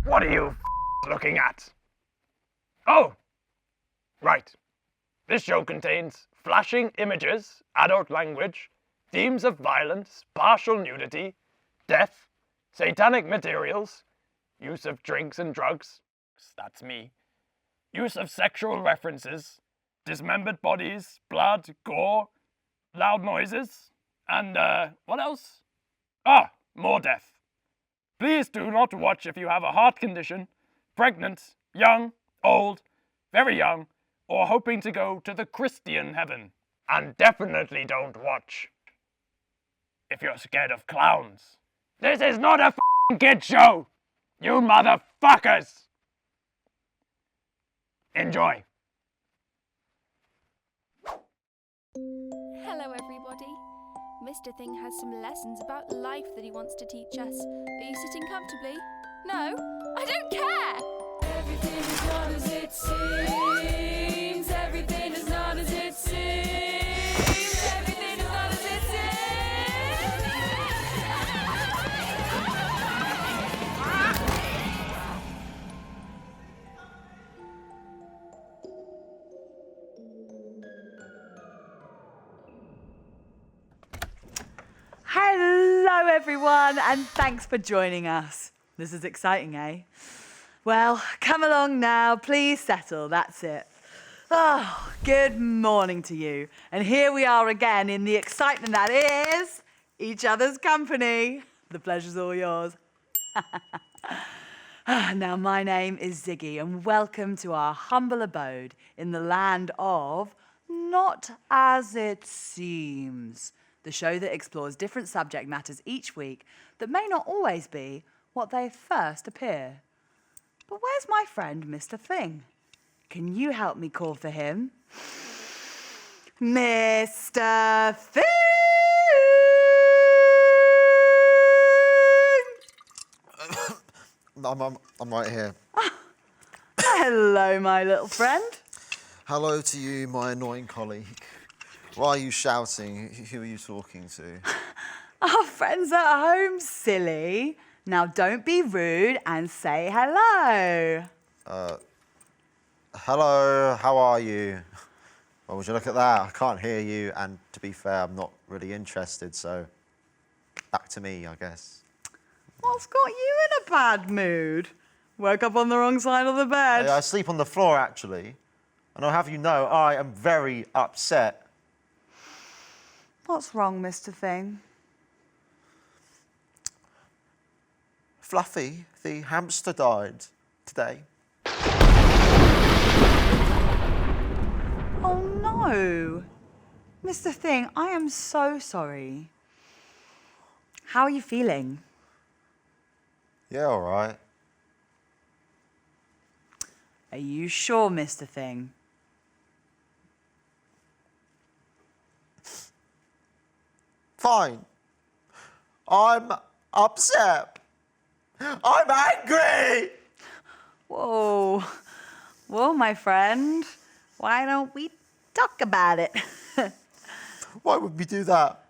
What are you looking at? Oh! Right. This show contains flashing images, adult language, themes of violence, partial nudity, death, satanic materials, use of drinks and drugs, that's me, use of sexual references, dismembered bodies, blood, gore, loud noises, and, what else? Ah, more death. Please do not watch if you have a heart condition, pregnant, young, old, very young, or hoping to go to the Christian heaven. And definitely don't watch if you're scared of clowns. This is not a f***ing kid show, you motherfuckers! Enjoy. Hello everybody. Mr. Thing has some lessons about life that he wants to teach us. Are you sitting comfortably? No? I don't care! Everything is not as it seems. Everything is not as it seems. Everything is not as it seems. Hello everyone, and thanks for joining us. This is exciting, eh? Well, come along now, please settle, that's it. Oh, good morning to you. And here we are again in the excitement that is each other's company. The pleasure's all yours. Now, my name is Ziggy, and welcome to our humble abode in the land of Not As It Seems, the show that explores different subject matters each week that may not always be what they first appear. But where's my friend, Mr. Thing? Can you help me call for him? Mr. Thing! I'm right here. Hello, my little friend. Hello to you, my annoying colleague. Why are you shouting? Who are you talking to? Our friends at home, silly. Now don't be rude and say hello. Hello, how are you? Well, would you look at that? I can't hear you, and to be fair, I'm not really interested, so back to me, I guess. What's got you in a bad mood? Woke up on the wrong side of the bed. I sleep on the floor, actually. And I'll have you know, I am very upset. What's wrong, Mr. Thing? Fluffy, the hamster, died today. Oh no. Mr. Thing, I am so sorry. How are you feeling? Yeah, all right. Are you sure, Mr. Thing? Fine. I'm upset. I'm angry! Whoa. Well, my friend, why don't we talk about it? Why would we do that?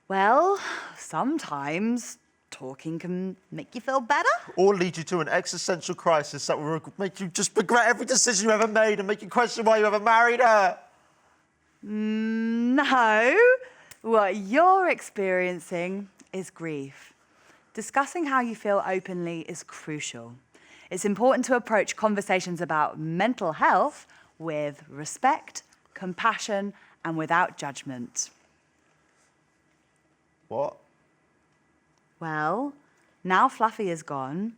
Well, sometimes talking can make you feel better. Or lead you to an existential crisis that will make you just regret every decision you ever made and make you question why you ever married her. No. What you're experiencing is grief. Discussing how you feel openly is crucial. It's important to approach conversations about mental health with respect, compassion, and without judgment. What? Well, now Fluffy is gone,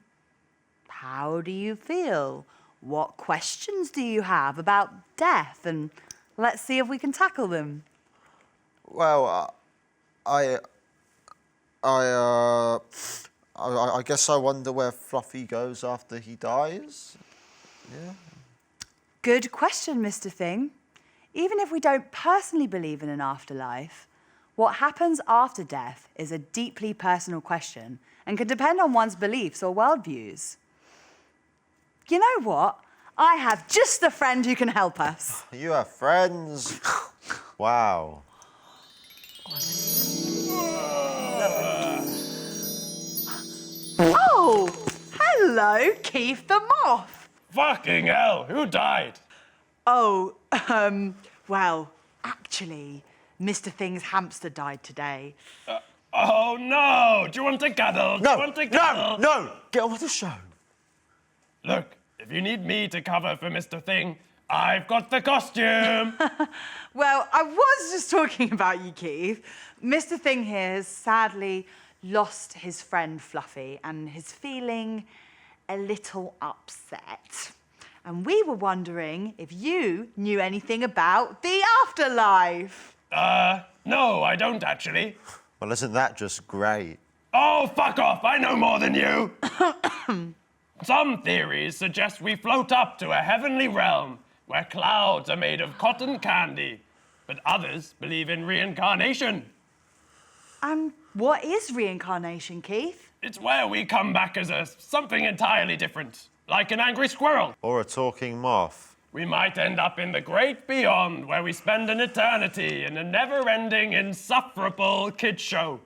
how do you feel? What questions do you have about death? And let's see if we can tackle them. Well, I guess I wonder where Fluffy goes after he dies. Yeah. Good question, Mr. Thing. Even if we don't personally believe in an afterlife, what happens after death is a deeply personal question and can depend on one's beliefs or worldviews. You know what? I have just a friend who can help us. You have friends? Wow. Oh, hello. Hello, Keith the moth. Fucking hell, who died? Oh, well, actually, Mr. Thing's hamster died today. Oh no! Do you want to cuddle? Do you want to cuddle? No! Get on with the show. Look, if you need me to cover for Mr. Thing, I've got the costume. Well, I was just talking about you, Keith. Mr. Thing here has sadly lost his friend Fluffy and is feeling a little upset. And we were wondering if you knew anything about the afterlife. No, I don't actually. Well, isn't that just great? Oh, fuck off! I know more than you! Some theories suggest we float up to a heavenly realm where clouds are made of cotton candy, but others believe in reincarnation. And what is reincarnation, Keith? It's where we come back as something entirely different, like an angry squirrel. Or a talking moth. We might end up in the great beyond, where we spend an eternity in a never-ending, insufferable kid show.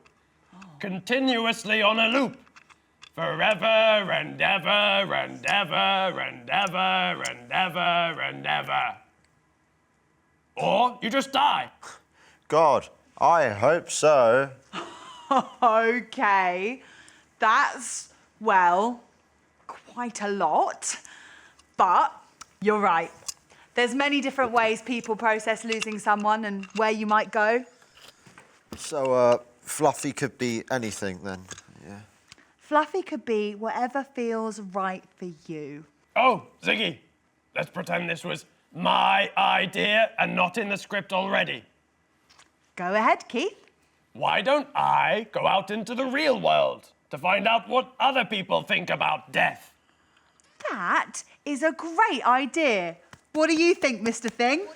Continuously on a loop. Forever and ever and ever and ever and ever and ever. Or you just die. God, I hope so. Okay, that's, well, quite a lot. But you're right. There's many different ways people process losing someone and where you might go. So, Fluffy could be anything then, yeah? Fluffy could be whatever feels right for you. Oh, Ziggy, let's pretend this was my idea and not in the script already. Go ahead, Keith. Why don't I go out into the real world to find out what other people think about death? That is a great idea. What do you think, Mr. Thing?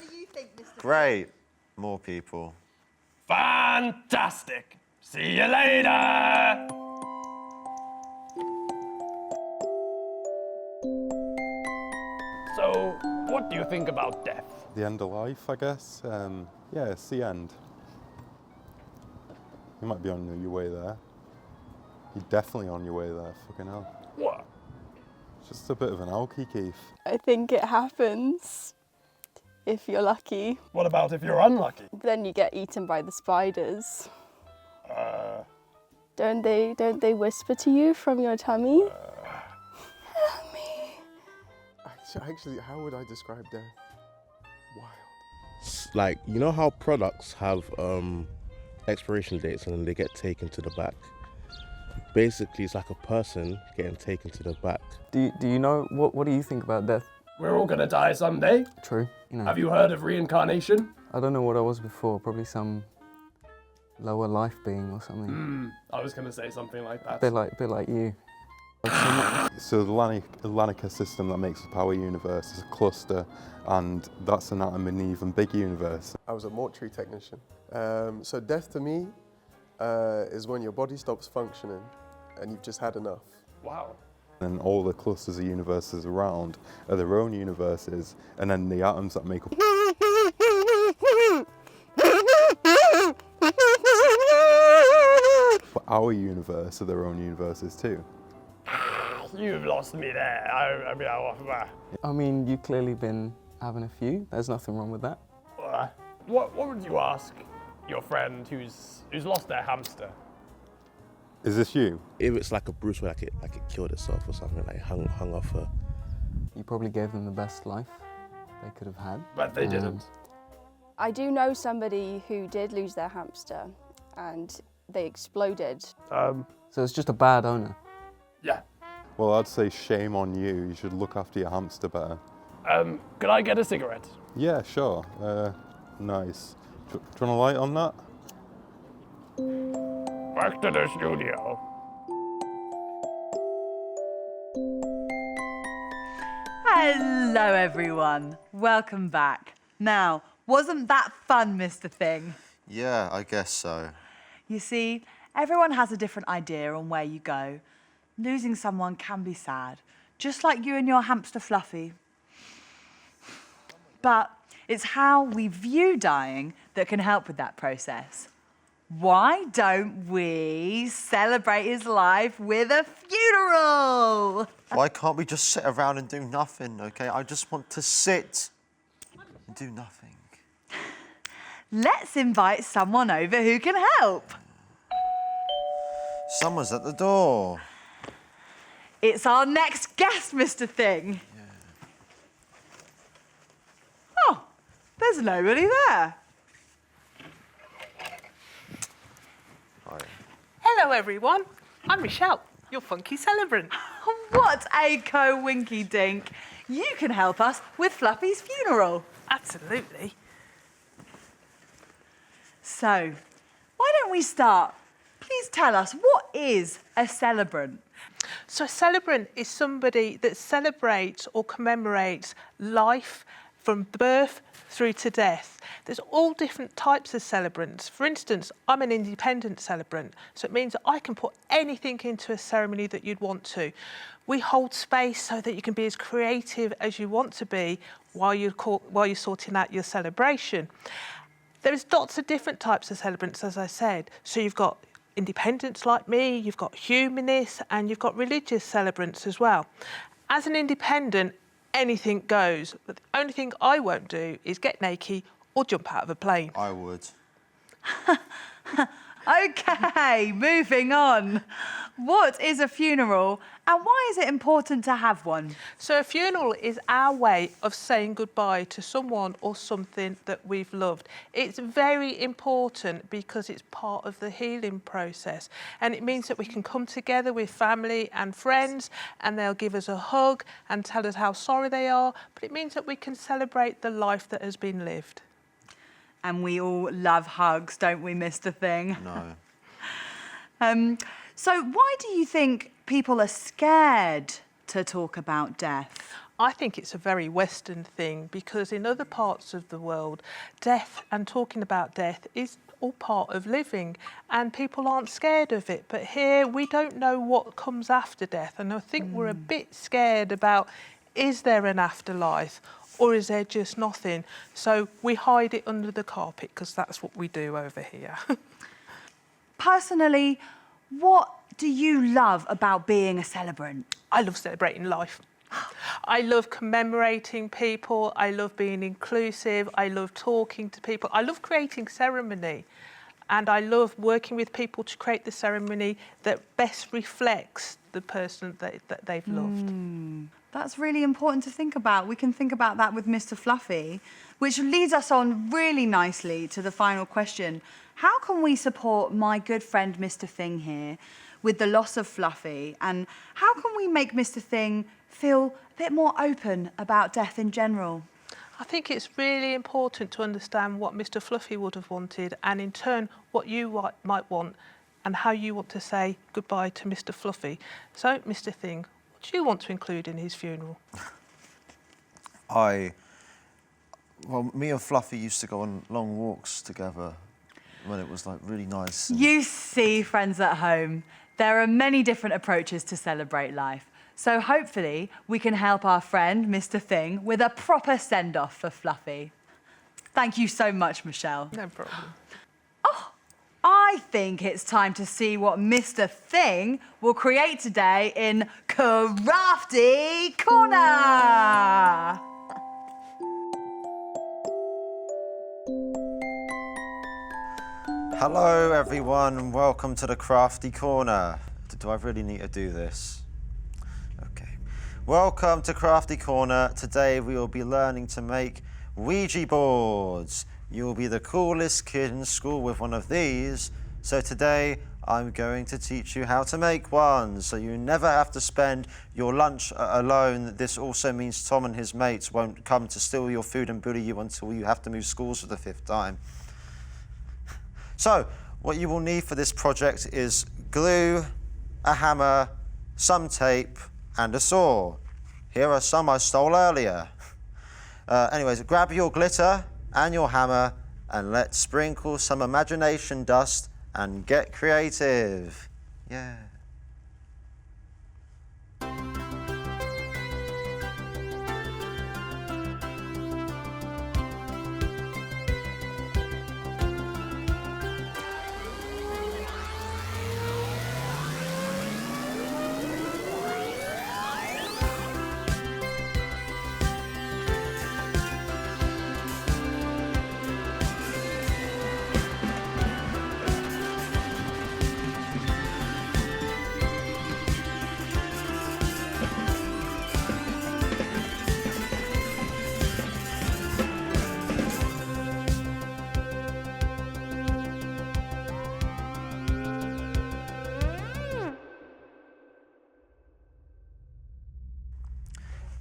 Great. More people. Fantastic. See you later. So, what do you think about death? The end of life, I guess. Yeah, it's the end. You might be on your way there. You're definitely on your way there, fucking hell. What? Just a bit of an alky, Keith. I think it happens if you're lucky. What about if you're unlucky? Then you get eaten by the spiders. Don't they whisper to you from your tummy? Help me. Actually, how would I describe death? Wild. Like, you know how products have expiration dates and then they get taken to the back? Basically, it's like a person getting taken to the back. Do you know, what do you think about death? We're all gonna die someday. True. You know, Have you heard of reincarnation? I don't know what I was before, probably some lower life being or something. I was gonna say something like that. Bit like you. So the Lanica system that makes up our universe is a cluster, and that's an atom in an even bigger universe. I was a mortuary technician. So death to me is when your body stops functioning and you've just had enough. Wow. And all the clusters of universes around are their own universes, and then the atoms that make up our universe are their own universes too. You've lost me there. I mean, you've clearly been having a few. There's nothing wrong with that. What would you ask your friend who's lost their hamster? Is this you? If it's like a Bruce where like it killed itself or something, like hung off a... You probably gave them the best life they could have had. But they didn't. I do know somebody who did lose their hamster and they exploded. So it's just a bad owner. Yeah. Well, I'd say shame on you. You should look after your hamster better. Could I get a cigarette? Yeah, sure. Nice. Do you want a light on that? Back to the studio. Hello, everyone. Welcome back. Now, wasn't that fun, Mr. Thing? Yeah, I guess so. You see, everyone has a different idea on where you go. Losing someone can be sad, just like you and your hamster Fluffy. But it's how we view dying that can help with that process. why don't we celebrate his life with a funeral? Why can't we just sit around and do nothing, okay? I just want to sit and do nothing. Let's invite someone over who can help. Someone's at the door. It's our next guest, Mr. Thing. Oh, there's nobody there. Hi. Hello everyone, I'm Michelle, your funky celebrant. What a co-winky dink. You can help us with Fluffy's funeral. Absolutely. So, why don't we start? Please tell us, what is a celebrant? So a celebrant is somebody that celebrates or commemorates life from birth through to death. There's all different types of celebrants. For instance, I'm an independent celebrant, so it means that I can put anything into a ceremony that you'd want to. We hold space so that you can be as creative as you want to be while you're sorting out your celebration. There's lots of different types of celebrants, as I said. So you've got independents like me, you've got humanists, and you've got religious celebrants as well. As an independent, anything goes. But the only thing I won't do is get naked or jump out of a plane. I would. Okay, moving on. What is a funeral and why is it important to have one? So a funeral is our way of saying goodbye to someone or something that we've loved. It's very important because it's part of the healing process, and it means that we can come together with family and friends and they'll give us a hug and tell us how sorry they are, but it means that we can celebrate the life that has been lived. And we all love hugs, don't we, Mr. Thing? No. So why do you think people are scared to talk about death? I think it's a very Western thing because in other parts of the world, death and talking about death is all part of living and people aren't scared of it. But here we don't know what comes after death, and I think we're a bit scared about, is there an afterlife? Or is there just nothing? So we hide it under the carpet because that's what we do over here. Personally, what do you love about being a celebrant? I love celebrating life. I love commemorating people. I love being inclusive. I love talking to people. I love creating ceremony. And I love working with people to create the ceremony that best reflects the person that they've loved. That's really important to think about. We can think about that with Mr. Fluffy, which leads us on really nicely to the final question. How can we support my good friend Mr. Thing here with the loss of Fluffy? And how can we make Mr. Thing feel a bit more open about death in general? I think it's really important to understand what Mr. Fluffy would have wanted and in turn what you might want and how you want to say goodbye to Mr. Fluffy. So, Mr. Thing, what do you want to include in his funeral? Well, me and Fluffy used to go on long walks together when it was like really nice. You see, friends at home, there are many different approaches to celebrate life. So hopefully we can help our friend, Mr. Thing, with a proper send-off for Fluffy. Thank you so much, Michelle. No problem. Oh, I think it's time to see what Mr. Thing will create today in Crafty Corner. Hello, everyone, and welcome to the Crafty Corner. Do I really need to do this? Okay. Welcome to Crafty Corner. Today we will be learning to make Ouija boards. You will be the coolest kid in school with one of these. So today I'm going to teach you how to make one, so you never have to spend your lunch alone. This also means Tom and his mates won't come to steal your food and bully you until you have to move schools for the 5th time. So, what you will need for this project is glue, a hammer, some tape, and a saw. Here are some I stole earlier. Anyways, grab your glitter and your hammer, and let's sprinkle some imagination dust and get creative. Yeah.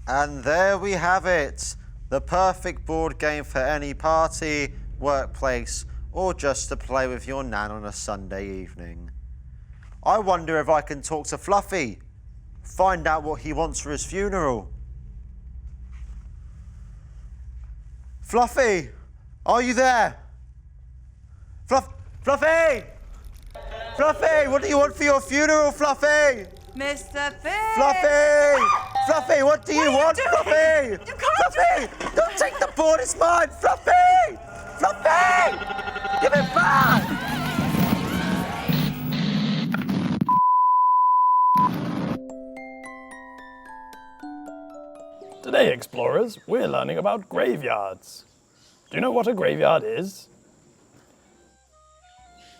And there we have it. The perfect board game for any party, workplace, or just to play with your nan on a Sunday evening. I wonder if I can talk to Fluffy, find out what he wants for his funeral. Fluffy, are you there? Fluffy! Fluffy, what do you want for your funeral, Fluffy? Mr. Thing! Fluffy! Fluffy, what do you want, Fluffy? You can't Fluffy! Don't take the board, it's mine! Fluffy! Fluffy! Give it back! Today, explorers, we're learning about graveyards. Do you know what a graveyard is?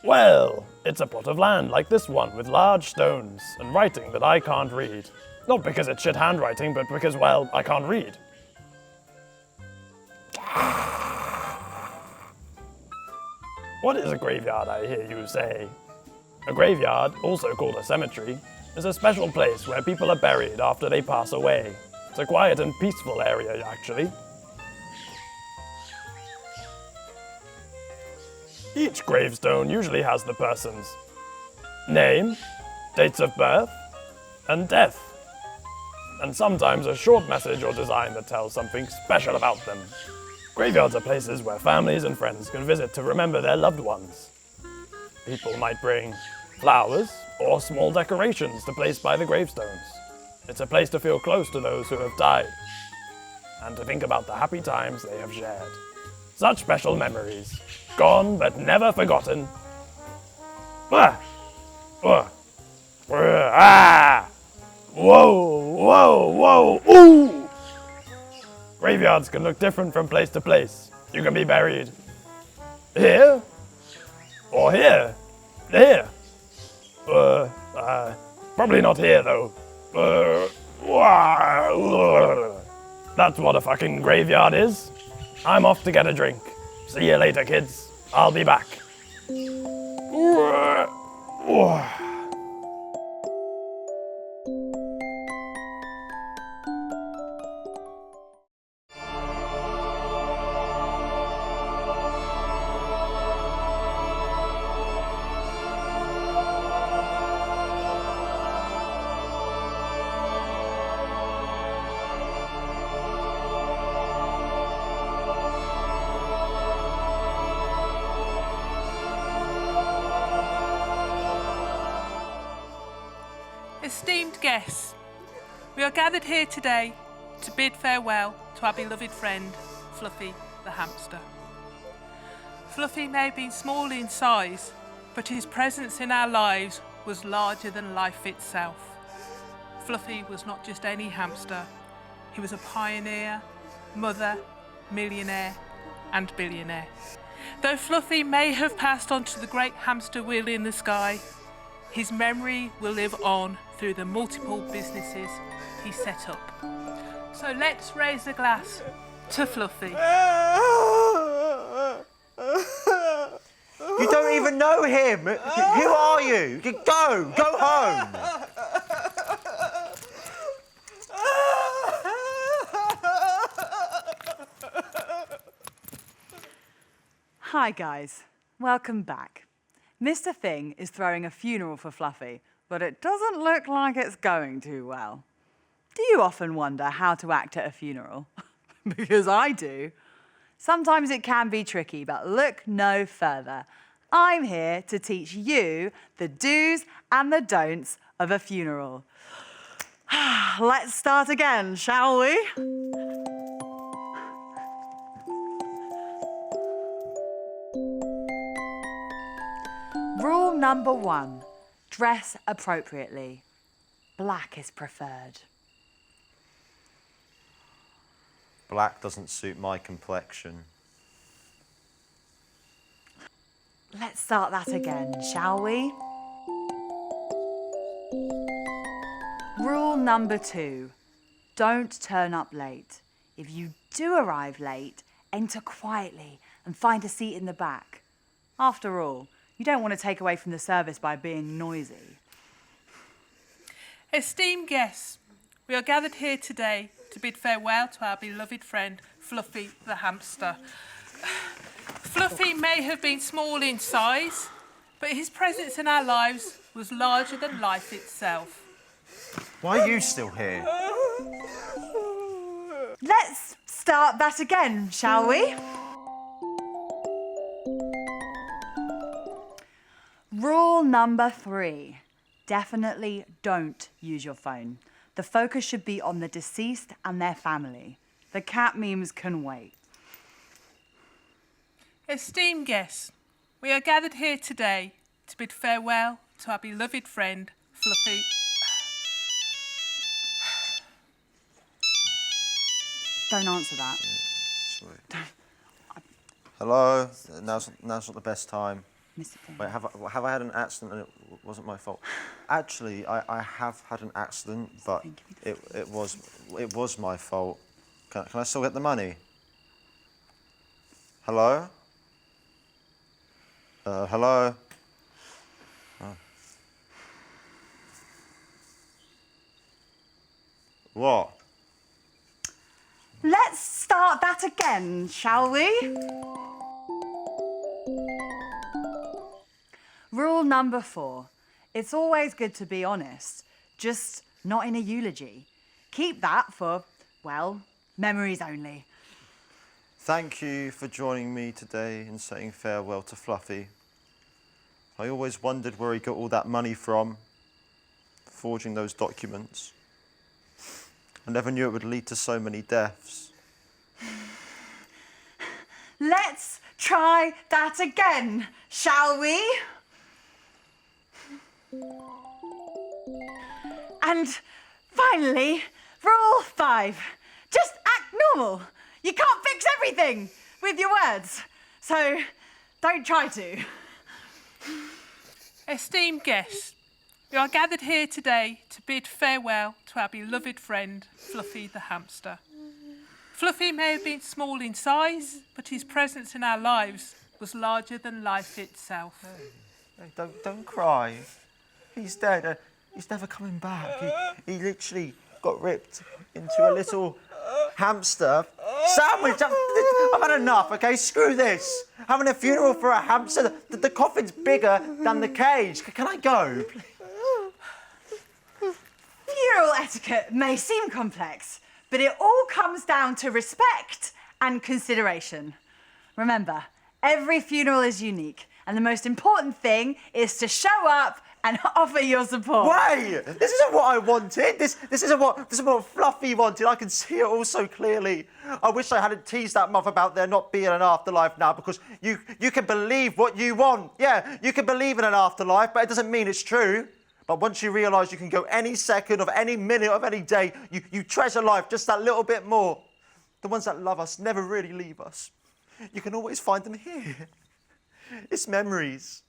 Well, it's a plot of land like this one with large stones and writing that I can't read. Not because it's shit handwriting, but because, well, I can't read. What is a graveyard, I hear you say? A graveyard, also called a cemetery, is a special place where people are buried after they pass away. It's a quiet and peaceful area, actually. Each gravestone usually has the person's name, dates of birth, and death, and sometimes a short message or design that tells something special about them. Graveyards are places where families and friends can visit to remember their loved ones. People might bring flowers or small decorations to place by the gravestones. It's a place to feel close to those who have died, and to think about the happy times they have shared. Such special memories, gone but never forgotten. Whoa, ooh! Graveyards can look different from place to place. You can be buried here, or here, probably not here though. That's what a fucking graveyard is. I'm off to get a drink. See you later, kids. I'll be back. Esteemed guests, we are gathered here today to bid farewell to our beloved friend, Fluffy the hamster. Fluffy may have been small in size, but his presence in our lives was larger than life itself. Fluffy was not just any hamster, he was a pioneer, mother, millionaire and billionaire. Though Fluffy may have passed on to the great hamster wheel in the sky, his memory will live on through the multiple businesses he set up. So let's raise a glass to Fluffy. You don't even know him! Who are you? Go home! Hi guys, welcome back. Mr. Thing is throwing a funeral for Fluffy, but it doesn't look like it's going too well. Do you often wonder how to act at a funeral? Because I do. Sometimes it can be tricky, but look no further. I'm here to teach you the do's and the don'ts of a funeral. Let's start again, shall we? Rule number 1, dress appropriately. Black is preferred. Black doesn't suit my complexion. Let's start that again, shall we? Rule number 2, don't turn up late. If you do arrive late, enter quietly and find a seat in the back. After all, you don't want to take away from the service by being noisy. Esteemed guests, we are gathered here today to bid farewell to our beloved friend, Fluffy the hamster. Fluffy may have been small in size, but his presence in our lives was larger than life itself. Why are you still here? Let's start that again, shall we? Rule number 3. Definitely don't use your phone. The focus should be on the deceased and their family. The cat memes can wait. Esteemed guests, we are gathered here today to bid farewell to our beloved friend, Fluffy. Don't answer that. Sorry. Hello? Now's not the best time. Mr. Thing. Wait, have I had an accident and it wasn't my fault? Actually, I have had an accident, but it was my fault. Can I still get the money? Hello? Hello? Oh. What? Let's start that again, shall we? Rule number 4. It's always good to be honest, just not in a eulogy. Keep that for, well, memories only. Thank you for joining me today in saying farewell to Fluffy. I always wondered where he got all that money from, forging those documents. I never knew it would lead to so many deaths. Let's try that again, shall we? And finally, rule 5. Just act normal. You can't fix everything with your words, so don't try to. Esteemed guests, we are gathered here today to bid farewell to our beloved friend, Fluffy the hamster. Fluffy may have been small in size, but his presence in our lives was larger than life itself. Hey, don't cry. He's dead. He's never coming back. He literally got ripped into a little hamster sandwich. I've had enough, okay? Screw this. Having a funeral for a hamster. The coffin's bigger than the cage. Can I go, please? Funeral etiquette may seem complex, but it all comes down to respect and consideration. Remember, every funeral is unique, and the most important thing is to show up and offer your support. Wait! This isn't what I wanted. This isn't what Fluffy wanted. I can see it all so clearly. I wish I hadn't teased that muff about there not being an afterlife now, because you can believe what you want. Yeah, you can believe in an afterlife, but it doesn't mean it's true. But once you realise you can go any second of any minute of any day, you treasure life just that little bit more. The ones that love us never really leave us. You can always find them here. It's memories.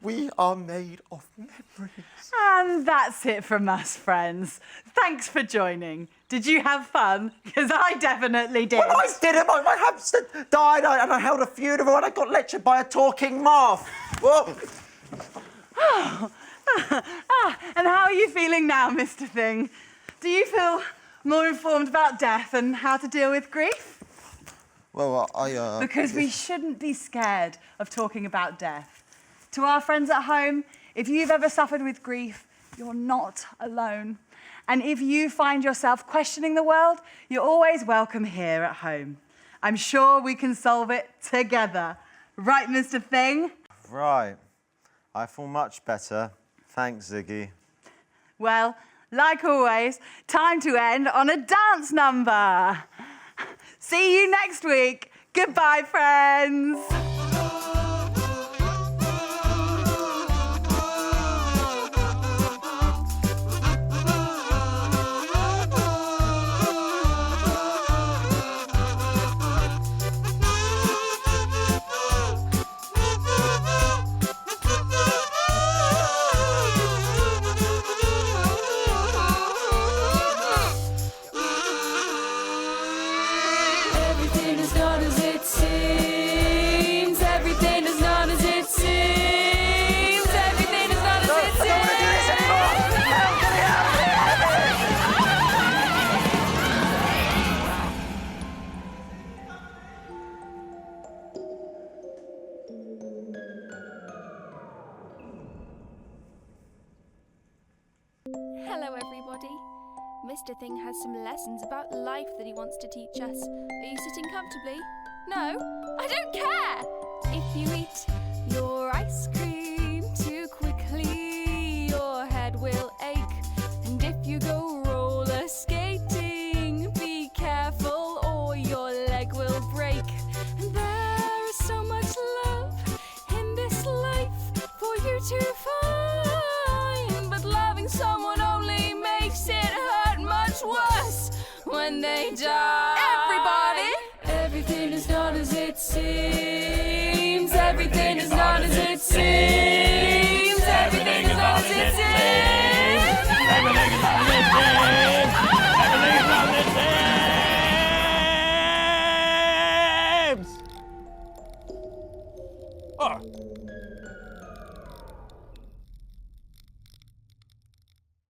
We are made of memories. And that's it from us, friends. Thanks for joining. Did you have fun? Because I definitely did. Well, I didn't. My hamster died and I held a funeral and I got lectured by a talking moth. Whoa. And how are you feeling now, Mr. Thing? Do you feel more informed about death and how to deal with grief? Well, Because we shouldn't be scared of talking about death. To our friends at home, if you've ever suffered with grief, you're not alone. And if you find yourself questioning the world, you're always welcome here at home. I'm sure we can solve it together. Right, Mr. Thing? Right. I feel much better. Thanks, Ziggy. Well, like always, time to end on a dance number. See you next week. Goodbye, friends. Everything is not as it seems. Mr. Thing has some lessons about life that he wants to teach us. Are you sitting comfortably? No, I don't care! If you eat your ice cream too quickly, your head will ache. And if you go roller skating, be careful or your leg will break. And there is so much love in this life for you to find. But loving someone only makes it hurt much worse when they die. Everybody! Everything is not as it seems. Everything is not as it seems. Everything is not as it seems. Everything is not as it seems. Everything is not as it seems. Oh,